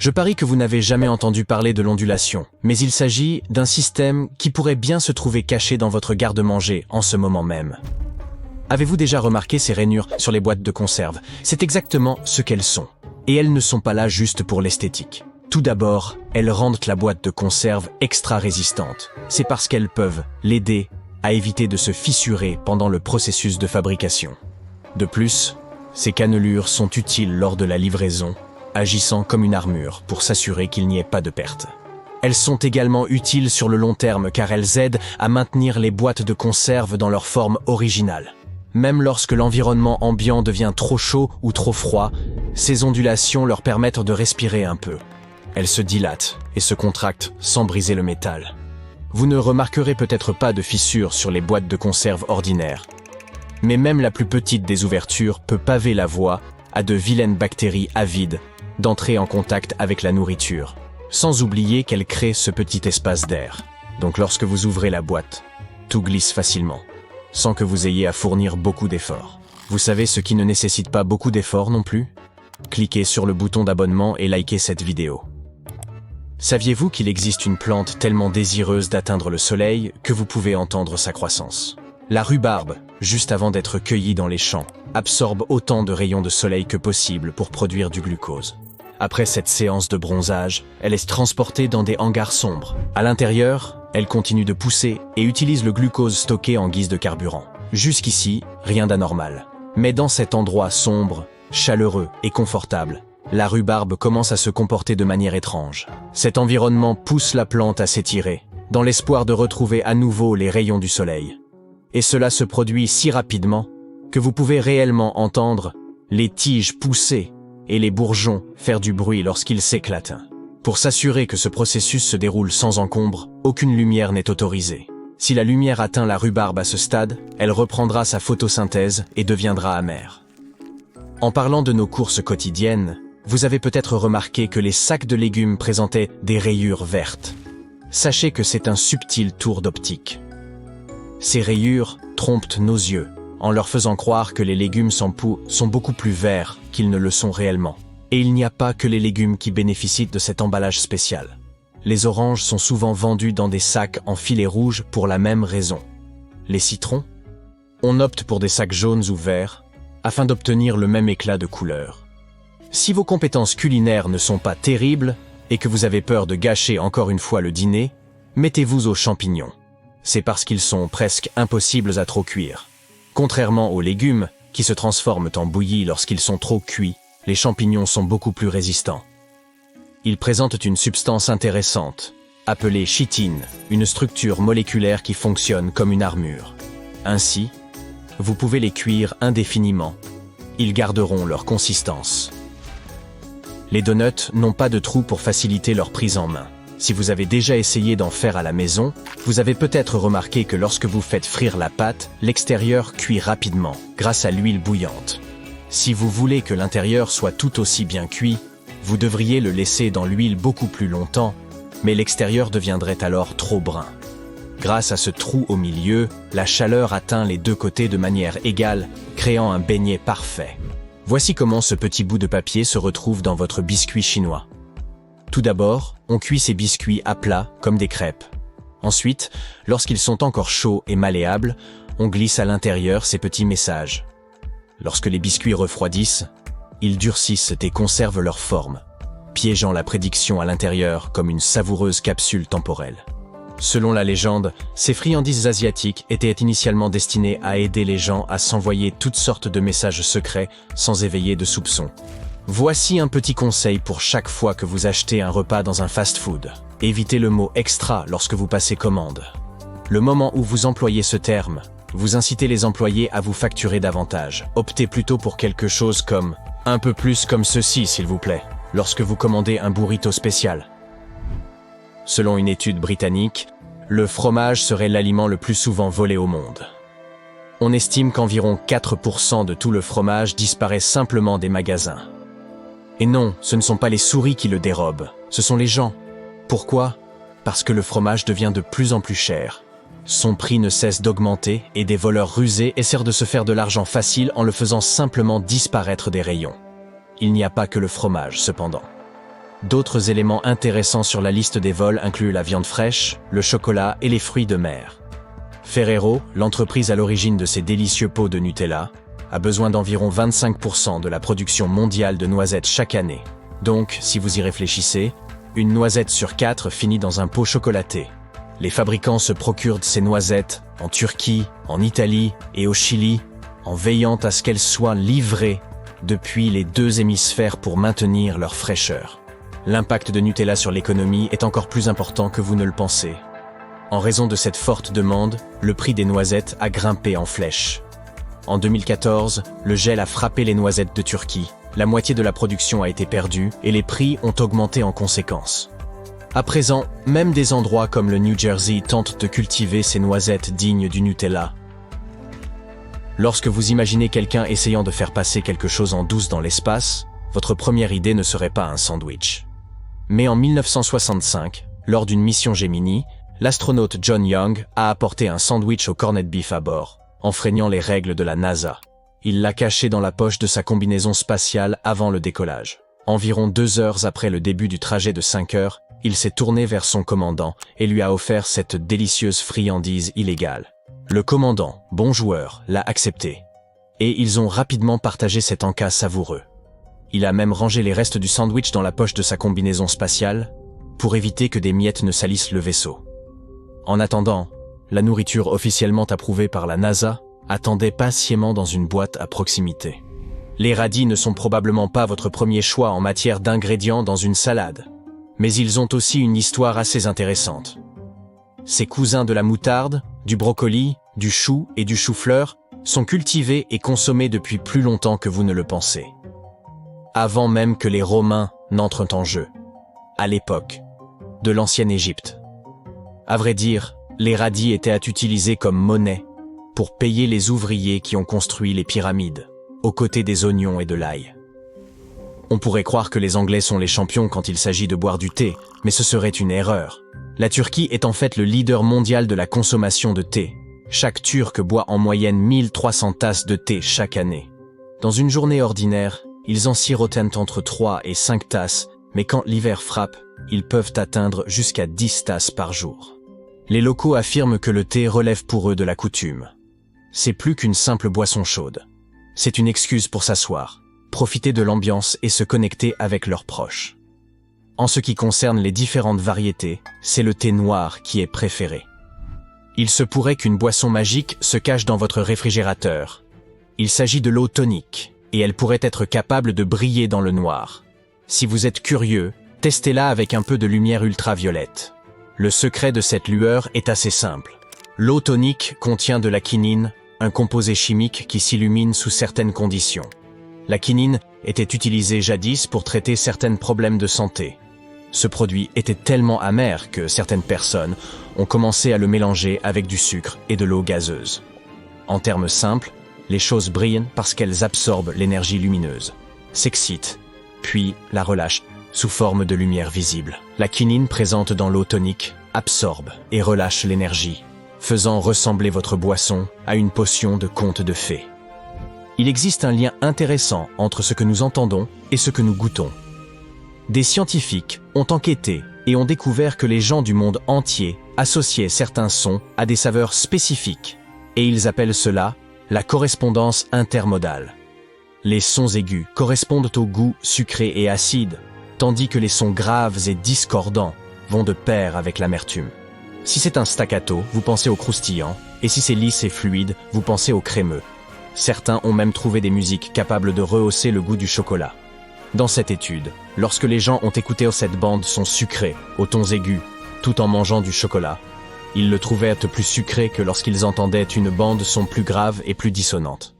Je parie que vous n'avez jamais entendu parler de l'ondulation, mais il s'agit d'un système qui pourrait bien se trouver caché dans votre garde-manger en ce moment même. Avez-vous déjà remarqué ces rainures sur les boîtes de conserve? C'est exactement ce qu'elles sont. Et elles ne sont pas là juste pour l'esthétique. Tout d'abord, elles rendent la boîte de conserve extra résistante. C'est parce qu'elles peuvent l'aider à éviter de se fissurer pendant le processus de fabrication. De plus, ces cannelures sont utiles lors de la livraison, agissant comme une armure pour s'assurer qu'il n'y ait pas de perte. Elles sont également utiles sur le long terme car elles aident à maintenir les boîtes de conserve dans leur forme originale. Même lorsque l'environnement ambiant devient trop chaud ou trop froid, ces ondulations leur permettent de respirer un peu. Elles se dilatent et se contractent sans briser le métal. Vous ne remarquerez peut-être pas de fissures sur les boîtes de conserve ordinaires. Mais même la plus petite des ouvertures peut paver la voie à de vilaines bactéries avides d'entrer en contact avec la nourriture. Sans oublier qu'elles créent ce petit espace d'air. Donc lorsque vous ouvrez la boîte, tout glisse facilement, sans que vous ayez à fournir beaucoup d'efforts. Vous savez ce qui ne nécessite pas beaucoup d'efforts non plus? Cliquez sur le bouton d'abonnement et likez cette vidéo. Saviez-vous qu'il existe une plante tellement désireuse d'atteindre le soleil que vous pouvez entendre sa croissance? La rhubarbe, juste avant d'être cueillie dans les champs, absorbe autant de rayons de soleil que possible pour produire du glucose. Après cette séance de bronzage, elle est transportée dans des hangars sombres. À l'intérieur, elle continue de pousser et utilise le glucose stocké en guise de carburant. Jusqu'ici, rien d'anormal. Mais dans cet endroit sombre, chaleureux et confortable, la rhubarbe commence à se comporter de manière étrange. Cet environnement pousse la plante à s'étirer, dans l'espoir de retrouver à nouveau les rayons du soleil. Et cela se produit si rapidement que vous pouvez réellement entendre les tiges pousser et les bourgeons faire du bruit lorsqu'ils s'éclatent. Pour s'assurer que ce processus se déroule sans encombre, aucune lumière n'est autorisée. Si la lumière atteint la rhubarbe à ce stade, elle reprendra sa photosynthèse et deviendra amère. En parlant de nos courses quotidiennes, vous avez peut-être remarqué que les sacs de légumes présentaient des rayures vertes. Sachez que c'est un subtil tour d'optique. Ces rayures trompent nos yeux, en leur faisant croire que les légumes sans peau sont beaucoup plus verts qu'ils ne le sont réellement. Et il n'y a pas que les légumes qui bénéficient de cet emballage spécial. Les oranges sont souvent vendus dans des sacs en filet rouge pour la même raison. Les citrons? On opte pour des sacs jaunes ou verts, afin d'obtenir le même éclat de couleur. Si vos compétences culinaires ne sont pas terribles et que vous avez peur de gâcher encore une fois le dîner, mettez-vous aux champignons. C'est parce qu'ils sont presque impossibles à trop cuire. Contrairement aux légumes, qui se transforment en bouillie lorsqu'ils sont trop cuits, les champignons sont beaucoup plus résistants. Ils présentent une substance intéressante, appelée chitine, une structure moléculaire qui fonctionne comme une armure. Ainsi, vous pouvez les cuire indéfiniment. Ils garderont leur consistance. Les donuts n'ont pas de trou pour faciliter leur prise en main. Si vous avez déjà essayé d'en faire à la maison, vous avez peut-être remarqué que lorsque vous faites frire la pâte, l'extérieur cuit rapidement, grâce à l'huile bouillante. Si vous voulez que l'intérieur soit tout aussi bien cuit, vous devriez le laisser dans l'huile beaucoup plus longtemps, mais l'extérieur deviendrait alors trop brun. Grâce à ce trou au milieu, la chaleur atteint les deux côtés de manière égale, créant un beignet parfait. Voici comment ce petit bout de papier se retrouve dans votre biscuit chinois. Tout d'abord, on cuit ces biscuits à plat, comme des crêpes. Ensuite, lorsqu'ils sont encore chauds et malléables, on glisse à l'intérieur ces petits messages. Lorsque les biscuits refroidissent, ils durcissent et conservent leur forme, piégeant la prédiction à l'intérieur comme une savoureuse capsule temporelle. Selon la légende, ces friandises asiatiques étaient initialement destinées à aider les gens à s'envoyer toutes sortes de messages secrets sans éveiller de soupçons. Voici un petit conseil pour chaque fois que vous achetez un repas dans un fast-food. Évitez le mot « extra » lorsque vous passez commande. Le moment où vous employez ce terme, vous incitez les employés à vous facturer davantage. Optez plutôt pour quelque chose comme « un peu plus comme ceci, s'il vous plaît », lorsque vous commandez un burrito spécial. Selon une étude britannique, le fromage serait l'aliment le plus souvent volé au monde. On estime qu'environ 4% de tout le fromage disparaît simplement des magasins. Et non, ce ne sont pas les souris qui le dérobent, ce sont les gens. Pourquoi? Parce que le fromage devient de plus en plus cher. Son prix ne cesse d'augmenter et des voleurs rusés essaient de se faire de l'argent facile en le faisant simplement disparaître des rayons. Il n'y a pas que le fromage, cependant. D'autres éléments intéressants sur la liste des vols incluent la viande fraîche, le chocolat et les fruits de mer. Ferrero, l'entreprise à l'origine de ces délicieux pots de Nutella, a besoin d'environ 25% de la production mondiale de noisettes chaque année. Donc, si vous y réfléchissez, une noisette sur 4 finit dans un pot chocolaté. Les fabricants se procurent ces noisettes en Turquie, en Italie et au Chili, en veillant à ce qu'elles soient livrées depuis les 2 hémisphères pour maintenir leur fraîcheur. L'impact de Nutella sur l'économie est encore plus important que vous ne le pensez. En raison de cette forte demande, le prix des noisettes a grimpé en flèche. En 2014, le gel a frappé les noisettes de Turquie. La moitié de la production a été perdue et les prix ont augmenté en conséquence. À présent, même des endroits comme le New Jersey tentent de cultiver ces noisettes dignes du Nutella. Lorsque vous imaginez quelqu'un essayant de faire passer quelque chose en douce dans l'espace, votre première idée ne serait pas un sandwich. Mais en 1965, lors d'une mission Gemini, l'astronaute John Young a apporté un sandwich au corned beef à bord, enfreignant les règles de la NASA. Il l'a caché dans la poche de sa combinaison spatiale avant le décollage. Environ 2 heures après le début du trajet de 5 heures, il s'est tourné vers son commandant et lui a offert cette délicieuse friandise illégale. Le commandant, bon joueur, l'a accepté. Et ils ont rapidement partagé cet encas savoureux. Il a même rangé les restes du sandwich dans la poche de sa combinaison spatiale pour éviter que des miettes ne salissent le vaisseau. En attendant, la nourriture officiellement approuvée par la NASA attendait patiemment dans une boîte à proximité. Les radis ne sont probablement pas votre premier choix en matière d'ingrédients dans une salade, mais ils ont aussi une histoire assez intéressante. Ces cousins de la moutarde, du brocoli, du chou et du chou-fleur sont cultivés et consommés depuis plus longtemps que vous ne le pensez. Avant même que les Romains n'entrent en jeu, à l'époque de l'ancienne Égypte. À vrai dire, les radis étaient utilisés comme monnaie pour payer les ouvriers qui ont construit les pyramides, aux côtés des oignons et de l'ail. On pourrait croire que les Anglais sont les champions quand il s'agit de boire du thé, mais ce serait une erreur. La Turquie est en fait le leader mondial de la consommation de thé. Chaque Turc boit en moyenne 1300 tasses de thé chaque année. Dans une journée ordinaire, ils en sirotent entre 3 et 5 tasses, mais quand l'hiver frappe, ils peuvent atteindre jusqu'à 10 tasses par jour. Les locaux affirment que le thé relève pour eux de la coutume. C'est plus qu'une simple boisson chaude. C'est une excuse pour s'asseoir, profiter de l'ambiance et se connecter avec leurs proches. En ce qui concerne les différentes variétés, c'est le thé noir qui est préféré. Il se pourrait qu'une boisson magique se cache dans votre réfrigérateur. Il s'agit de l'eau tonique, et elle pourrait être capable de briller dans le noir. Si vous êtes curieux, testez-la avec un peu de lumière ultraviolette. Le secret de cette lueur est assez simple. L'eau tonique contient de la quinine, un composé chimique qui s'illumine sous certaines conditions. La quinine était utilisée jadis pour traiter certains problèmes de santé. Ce produit était tellement amer que certaines personnes ont commencé à le mélanger avec du sucre et de l'eau gazeuse. En termes simples, les choses brillent parce qu'elles absorbent l'énergie lumineuse, s'excitent, puis la relâchent sous forme de lumière visible. La quinine présente dans l'eau tonique absorbe et relâche l'énergie, faisant ressembler votre boisson à une potion de conte de fées. Il existe un lien intéressant entre ce que nous entendons et ce que nous goûtons. Des scientifiques ont enquêté et ont découvert que les gens du monde entier associaient certains sons à des saveurs spécifiques, et ils appellent cela la correspondance intermodale. Les sons aigus correspondent au goût sucré et acide, tandis que les sons graves et discordants vont de pair avec l'amertume. Si c'est un staccato, vous pensez au croustillant, et si c'est lisse et fluide, vous pensez au crémeux. Certains ont même trouvé des musiques capables de rehausser le goût du chocolat. Dans cette étude, lorsque les gens ont écouté cette bande son sucrés, aux tons aigus, tout en mangeant du chocolat, ils le trouvaient plus sucré que lorsqu'ils entendaient une bande son plus grave et plus dissonante.